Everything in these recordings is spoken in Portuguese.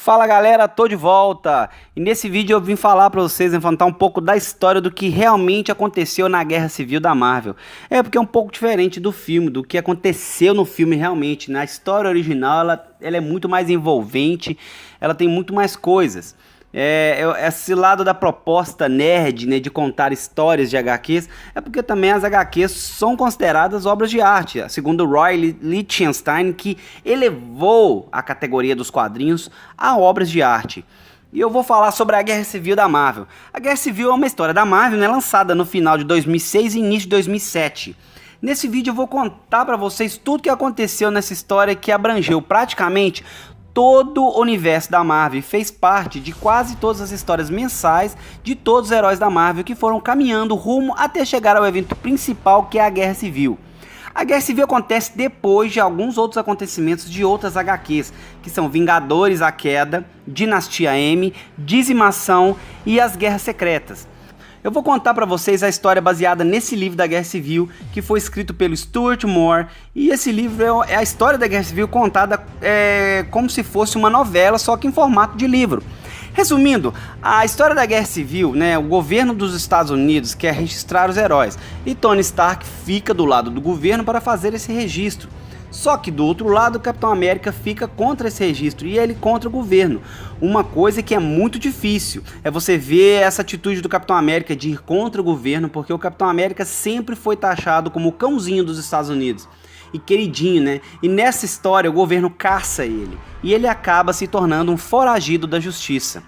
Fala galera, tô de volta e nesse vídeo eu vim falar pra vocês, levantar um pouco da história do que realmente aconteceu na Guerra Civil da Marvel. Porque é um pouco diferente do filme, do que aconteceu no filme realmente. Na história original ela é muito mais envolvente, ela tem muito mais coisas. Esse lado da proposta nerd, né, de contar histórias de HQs, é porque também as HQs são consideradas obras de arte, segundo Roy Lichtenstein, que elevou a categoria dos quadrinhos a obras de arte. E eu vou falar sobre a Guerra Civil da Marvel. A Guerra Civil é uma história da Marvel, né, lançada no final de 2006 e início de 2007. Nesse vídeo eu vou contar para vocês tudo o que aconteceu nessa história, que abrangeu praticamente todo o universo da Marvel, fez parte de quase todas as histórias mensais de todos os heróis da Marvel que foram caminhando rumo até chegar ao evento principal, que é a Guerra Civil. A Guerra Civil acontece depois de alguns outros acontecimentos de outras HQs, que são Vingadores, a Queda, Dinastia M, Dizimação e as Guerras Secretas. Eu vou contar para vocês a história baseada nesse livro da Guerra Civil, que foi escrito pelo Stuart Moore, e esse livro é a história da Guerra Civil contada como se fosse uma novela, só que em formato de livro. Resumindo, a história da Guerra Civil, né, o governo dos Estados Unidos quer registrar os heróis, e Tony Stark fica do lado do governo para fazer esse registro. Só que do outro lado, o Capitão América fica contra esse registro e ele contra o governo. Uma coisa que é muito difícil é você ver essa atitude do Capitão América de ir contra o governo, porque o Capitão América sempre foi taxado como o cãozinho dos Estados Unidos e queridinho, né? E nessa história o governo caça ele e ele acaba se tornando um foragido da justiça.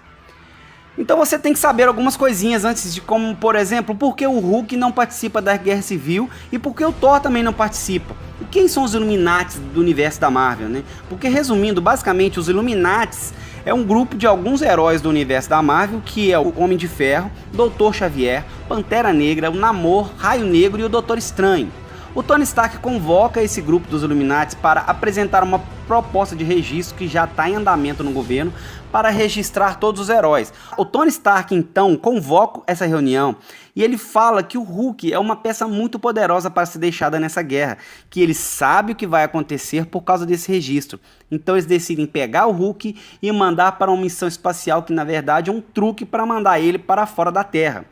Então você tem que saber algumas coisinhas antes de, como por exemplo, por que o Hulk não participa da Guerra Civil e por que o Thor também não participa. E quem são os Illuminates do universo da Marvel, né? Porque resumindo, basicamente os Illuminates é um grupo de alguns heróis do universo da Marvel, que é o Homem de Ferro, Doutor Xavier, Pantera Negra, o Namor, Raio Negro e o Doutor Estranho. O Tony Stark convoca esse grupo dos Illuminates para apresentar uma proposta de registro que já está em andamento no governo para registrar todos os heróis. O Tony Stark então convoca essa reunião e ele fala que o Hulk é uma peça muito poderosa para ser deixada nessa guerra, que ele sabe o que vai acontecer por causa desse registro. Então eles decidem pegar o Hulk e mandar para uma missão espacial que na verdade é um truque para mandar ele para fora da Terra,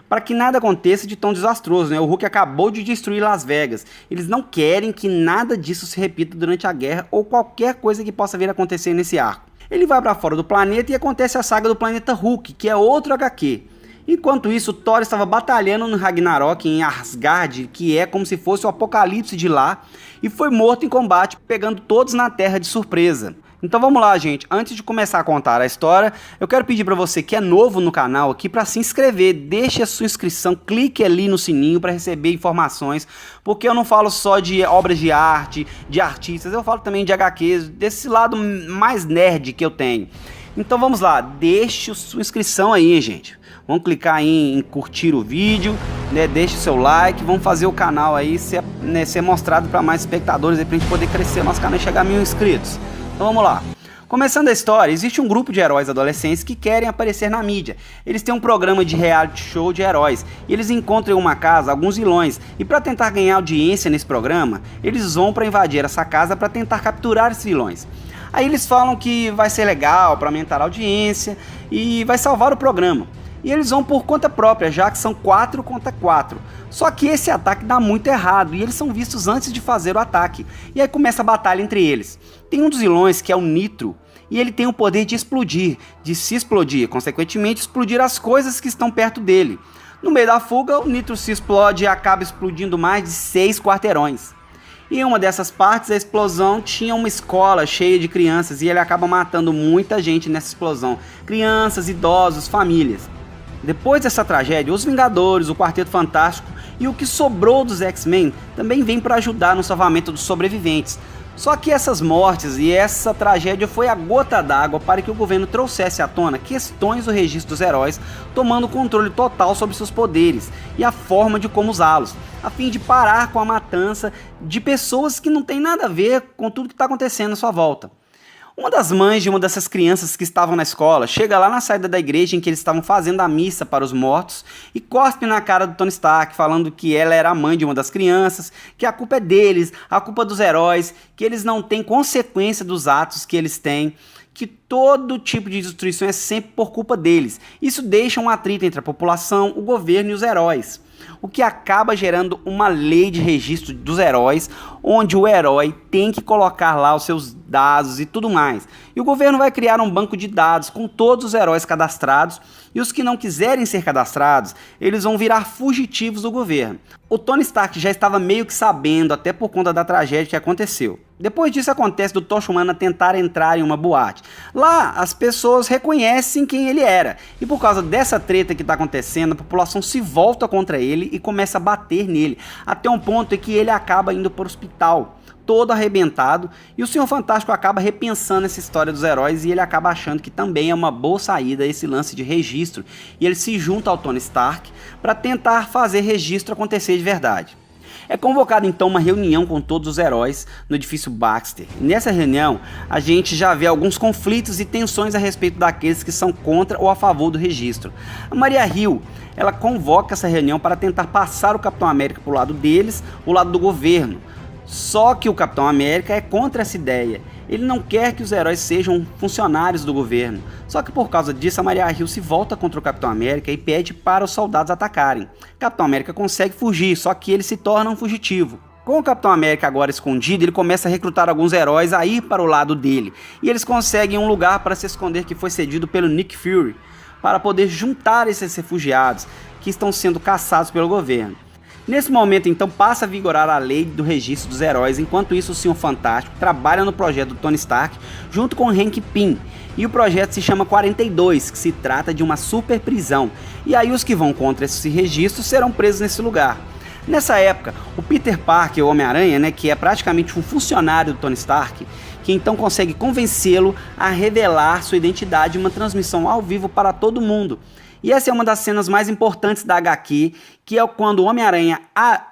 para que nada aconteça de tão desastroso, né? O Hulk acabou de destruir Las Vegas. Eles não querem que nada disso se repita durante a guerra ou qualquer coisa que possa vir a acontecer nesse arco. Ele vai para fora do planeta e acontece a saga do planeta Hulk, que é outro HQ. Enquanto isso, Thor estava batalhando no Ragnarok em Asgard, que é como se fosse o apocalipse de lá, e foi morto em combate, pegando todos na Terra de surpresa. Então vamos lá, gente, antes de começar a contar a história, eu quero pedir para você que é novo no canal aqui para se inscrever, deixe a sua inscrição, clique ali no sininho para receber informações, porque eu não falo só de obras de arte, de artistas, eu falo também de HQs, desse lado mais nerd que eu tenho. Então vamos lá, deixe a sua inscrição aí, gente. Vamos clicar aí em curtir o vídeo, né? Deixe o seu like, vamos fazer o canal aí ser mostrado para mais espectadores, para a gente poder crescer o nosso canal e chegar a 1000 inscritos. Então vamos lá. Começando a história, existe um grupo de heróis adolescentes que querem aparecer na mídia. Eles têm um programa de reality show de heróis e eles encontram em uma casa alguns vilões, e para tentar ganhar audiência nesse programa, eles vão para invadir essa casa para tentar capturar esses vilões. Aí eles falam que vai ser legal para aumentar a audiência e vai salvar o programa. E eles vão por conta própria, já que são 4 contra 4. Só que esse ataque dá muito errado e eles são vistos antes de fazer o ataque. E aí começa a batalha entre eles. Tem um dos vilões que é o Nitro, e ele tem o poder de explodir, de se explodir, consequentemente explodir as coisas que estão perto dele. No meio da fuga, o Nitro se explode e acaba explodindo mais de 6 quarteirões. E em uma dessas partes, a explosão tinha uma escola cheia de crianças e ele acaba matando muita gente nessa explosão. Crianças, idosos, famílias. Depois dessa tragédia, os Vingadores, o Quarteto Fantástico e o que sobrou dos X-Men também vêm para ajudar no salvamento dos sobreviventes. Só que essas mortes e essa tragédia foi a gota d'água para que o governo trouxesse à tona questões do registro dos heróis, tomando controle total sobre seus poderes e a forma de como usá-los, a fim de parar com a matança de pessoas que não tem nada a ver com tudo que está acontecendo à sua volta. Uma das mães de uma dessas crianças que estavam na escola chega lá na saída da igreja em que eles estavam fazendo a missa para os mortos e cospe na cara do Tony Stark, falando que ela era a mãe de uma das crianças, que a culpa é deles, a culpa dos heróis, que eles não têm consequência dos atos que eles têm, que todo tipo de destruição é sempre por culpa deles. Isso deixa um atrito entre a população, o governo e os heróis, o que acaba gerando uma lei de registro dos heróis, onde o herói tem que colocar lá os seus dados e tudo mais. E o governo vai criar um banco de dados com todos os heróis cadastrados, e os que não quiserem ser cadastrados, eles vão virar fugitivos do governo. O Tony Stark já estava meio que sabendo, até por conta da tragédia que aconteceu. Depois disso acontece do Tocha Humana tentar entrar em uma boate. Lá as pessoas reconhecem quem ele era, e por causa dessa treta que está acontecendo, a população se volta contra ele e começa a bater nele, até um ponto em que ele acaba indo para o hospital, todo arrebentado, e o Senhor Fantástico acaba repensando essa história dos heróis e ele acaba achando que também é uma boa saída esse lance de registro, e ele se junta ao Tony Stark para tentar fazer registro acontecer de verdade. É convocada então uma reunião com todos os heróis no edifício Baxter. E nessa reunião a gente já vê alguns conflitos e tensões a respeito daqueles que são contra ou a favor do registro. A Maria Hill, ela convoca essa reunião para tentar passar o Capitão América para o lado deles, o lado do governo. Só que o Capitão América é contra essa ideia. Ele não quer que os heróis sejam funcionários do governo. Só que por causa disso a Maria Hill se volta contra o Capitão América e pede para os soldados atacarem. Capitão América consegue fugir, só que ele se torna um fugitivo. Com o Capitão América agora escondido, ele começa a recrutar alguns heróis a ir para o lado dele. E eles conseguem um lugar para se esconder que foi cedido pelo Nick Fury, para poder juntar esses refugiados que estão sendo caçados pelo governo. Nesse momento, então, passa a vigorar a lei do registro dos heróis. Enquanto isso, o Senhor Fantástico trabalha no projeto do Tony Stark junto com Hank Pym. E o projeto se chama 42, que se trata de uma super prisão. E aí os que vão contra esse registro serão presos nesse lugar. Nessa época, o Peter Parker, o Homem-Aranha, né, que é praticamente um funcionário do Tony Stark, que então consegue convencê-lo a revelar sua identidade em uma transmissão ao vivo para todo mundo. E essa é uma das cenas mais importantes da HQ, que é quando o Homem-Aranha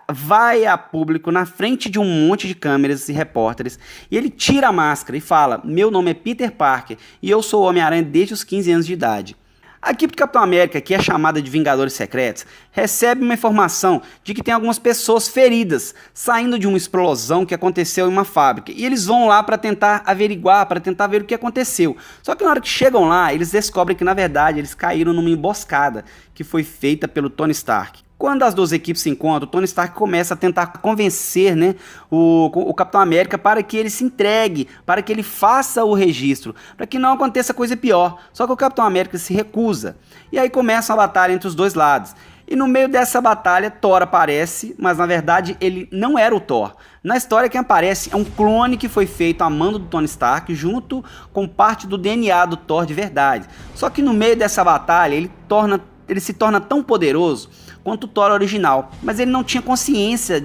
vai a público na frente de um monte de câmeras e repórteres, e ele tira a máscara e fala: "Meu nome é Peter Parker e eu sou o Homem-Aranha desde os 15 anos de idade." A equipe do Capitão América, que é chamada de Vingadores Secretos, recebe uma informação de que tem algumas pessoas feridas saindo de uma explosão que aconteceu em uma fábrica. E eles vão lá para tentar averiguar, para tentar ver o que aconteceu. Só que na hora que chegam lá, eles descobrem que na verdade eles caíram numa emboscada que foi feita pelo Tony Stark. Quando as duas equipes se encontram, o Tony Stark começa a tentar convencer, né, o Capitão América para que ele se entregue, para que ele faça o registro, para que não aconteça coisa pior. Só que o Capitão América se recusa. E aí começa uma batalha entre os dois lados. E no meio dessa batalha, Thor aparece, mas na verdade ele não era o Thor. Na história quem aparece é um clone que foi feito a mando do Tony Stark, junto com parte do DNA do Thor de verdade. Só que no meio dessa batalha ele se torna tão poderoso quanto o Thor original, mas ele não tinha consciência,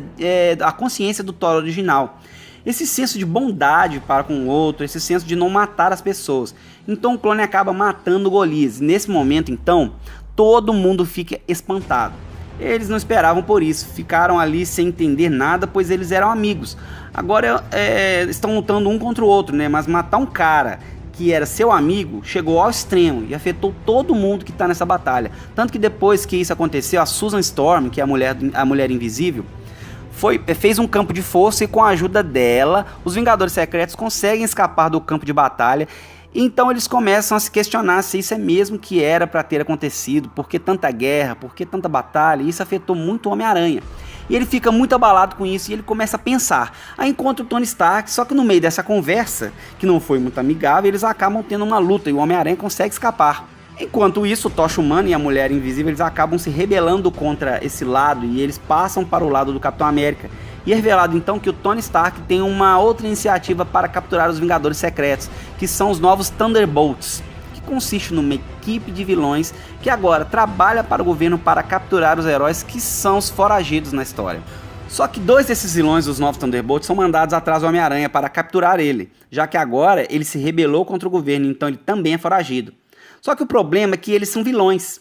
a consciência do Thor original. Esse senso de bondade para com o outro, esse senso de não matar as pessoas. Então o clone acaba matando o Golias. Nesse momento, então, todo mundo fica espantado. Eles não esperavam por isso, ficaram ali sem entender nada, pois eles eram amigos. Agora estão lutando um contra o outro, né? Mas matar um cara que era seu amigo, chegou ao extremo e afetou todo mundo que está nessa batalha. Tanto que depois que isso aconteceu, a Susan Storm, que é a mulher invisível, fez um campo de força e com a ajuda dela, os Vingadores Secretos conseguem escapar do campo de batalha. Então eles começam a se questionar se isso é mesmo que era para ter acontecido, por que tanta guerra, por que tanta batalha, e isso afetou muito o Homem-Aranha. E ele fica muito abalado com isso e ele começa a pensar. Aí encontra o Tony Stark, só que no meio dessa conversa, que não foi muito amigável, eles acabam tendo uma luta e o Homem-Aranha consegue escapar. Enquanto isso, o Tocha Humana e a Mulher Invisível eles acabam se rebelando contra esse lado e eles passam para o lado do Capitão América. E é revelado então que o Tony Stark tem uma outra iniciativa para capturar os Vingadores Secretos, que são os novos Thunderbolts, que consiste numa equipe de vilões que agora trabalha para o governo para capturar os heróis que são os foragidos na história. Só que dois desses vilões, os novos Thunderbolts, são mandados atrás do Homem-Aranha para capturar ele, já que agora ele se rebelou contra o governo, então ele também é foragido. Só que o problema é que eles são vilões.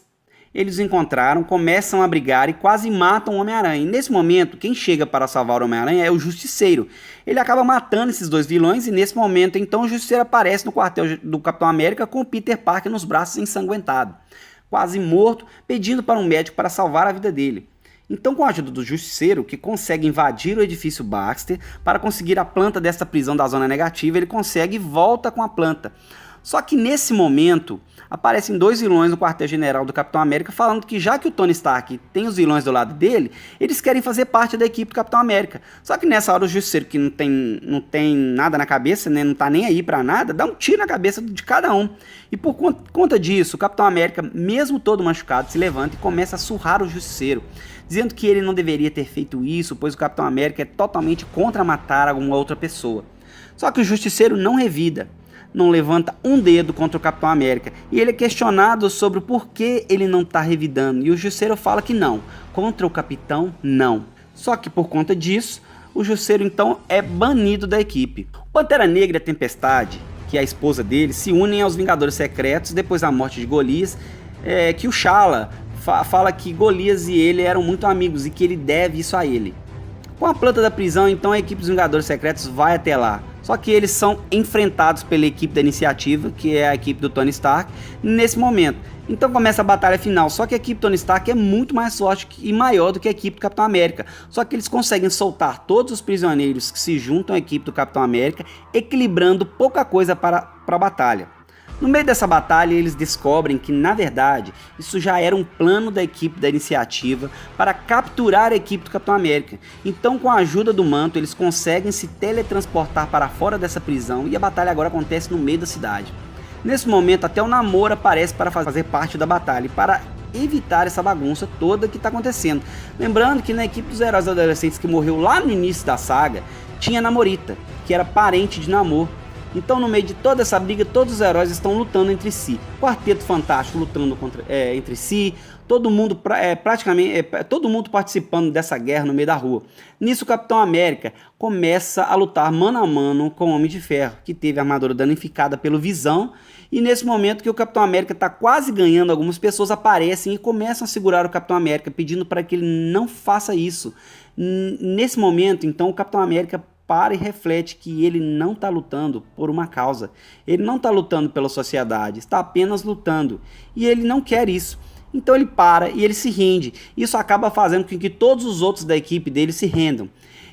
Eles os encontraram, começam a brigar e quase matam o Homem-Aranha. E nesse momento, quem chega para salvar o Homem-Aranha é o Justiceiro. Ele acaba matando esses dois vilões e nesse momento, então, o Justiceiro aparece no quartel do Capitão América com o Peter Parker nos braços ensanguentado, quase morto, pedindo para um médico para salvar a vida dele. Então, com a ajuda do Justiceiro, que consegue invadir o edifício Baxter para conseguir a planta desta prisão da Zona Negativa, ele consegue e volta com a planta. Só que nesse momento aparecem dois vilões no quartel-general do Capitão América falando que já que o Tony Stark tem os vilões do lado dele, eles querem fazer parte da equipe do Capitão América. Só que nessa hora o Justiceiro, que não tem nada na cabeça, né, não tá nem aí pra nada, dá um tiro na cabeça de cada um. E por conta disso, o Capitão América, mesmo todo machucado, se levanta e começa a surrar o Justiceiro, dizendo que ele não deveria ter feito isso, pois o Capitão América é totalmente contra matar alguma outra pessoa. Só que o Justiceiro não revida, não levanta um dedo contra o Capitão América, e ele é questionado sobre o porquê ele não está revidando, e o Justiceiro fala que não, contra o Capitão não. Só que por conta disso, o Justiceiro então é banido da equipe. O Pantera Negra e a Tempestade, que é a esposa dele, se unem aos Vingadores Secretos depois da morte de Golias, que o T'Challa fala que Golias e ele eram muito amigos e que ele deve isso a ele. Com a planta da prisão, então a equipe dos Vingadores Secretos vai até lá. Só que eles são enfrentados pela equipe da Iniciativa, que é a equipe do Tony Stark, nesse momento. Então começa a batalha final, só que a equipe Tony Stark é muito mais forte e maior do que a equipe do Capitão América. Só que eles conseguem soltar todos os prisioneiros que se juntam à equipe do Capitão América, equilibrando pouca coisa para a batalha. No meio dessa batalha, eles descobrem que, na verdade, isso já era um plano da equipe da Iniciativa para capturar a equipe do Capitão América. Então, com a ajuda do manto, eles conseguem se teletransportar para fora dessa prisão e a batalha agora acontece no meio da cidade. Nesse momento, até o Namor aparece para fazer parte da batalha e para evitar essa bagunça toda que está acontecendo. Lembrando que na equipe dos heróis adolescentes que morreu lá no início da saga, tinha Namorita, que era parente de Namor. Então, no meio de toda essa briga, todos os heróis estão lutando entre si. Quarteto Fantástico lutando entre si, todo mundo todo mundo participando dessa guerra no meio da rua. Nisso, o Capitão América começa a lutar mano a mano com o Homem de Ferro, que teve a armadura danificada pelo Visão. E nesse momento que o Capitão América está quase ganhando, algumas pessoas aparecem e começam a segurar o Capitão América, pedindo para que ele não faça isso. Nesse momento, então, o Capitão América para e reflete que ele não está lutando por uma causa. Ele não está lutando pela sociedade, está apenas lutando. E ele não quer isso. Então ele para e ele se rende. Isso acaba fazendo com que todos os outros da equipe dele se rendam.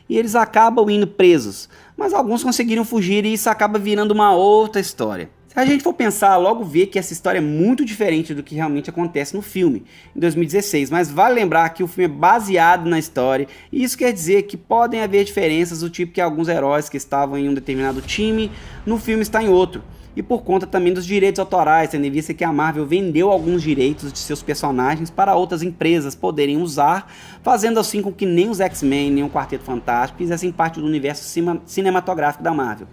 E eles acabam indo presos. Mas alguns conseguiram fugir e isso acaba virando uma outra história. Se a gente for pensar, logo vê que essa história é muito diferente do que realmente acontece no filme, em 2016, mas vale lembrar que o filme é baseado na história, e isso quer dizer que podem haver diferenças do tipo que alguns heróis que estavam em um determinado time, no filme está em outro, e por conta também dos direitos autorais, tendo em vista que a Marvel vendeu alguns direitos de seus personagens para outras empresas poderem usar, fazendo assim com que nem os X-Men, nem o Quarteto Fantástico fizessem parte do universo cinematográfico da Marvel.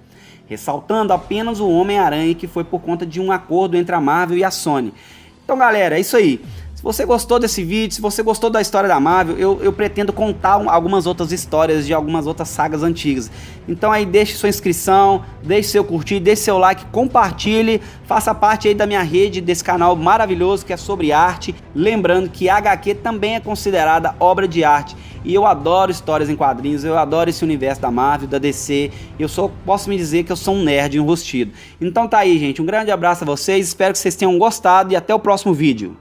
Ressaltando apenas o Homem-Aranha, que foi por conta de um acordo entre a Marvel e a Sony. Então, galera, é isso aí. Se você gostou desse vídeo, se você gostou da história da Marvel, eu pretendo contar algumas outras histórias de algumas outras sagas antigas. Então aí deixe sua inscrição, deixe seu curtir, deixe seu like, compartilhe, faça parte aí da minha rede, desse canal maravilhoso que é sobre arte. Lembrando que HQ também é considerada obra de arte. E eu adoro histórias em quadrinhos, eu adoro esse universo da Marvel, da DC. Posso me dizer que eu sou um nerd enrustido. Então tá aí, gente, um grande abraço a vocês, espero que vocês tenham gostado e até o próximo vídeo.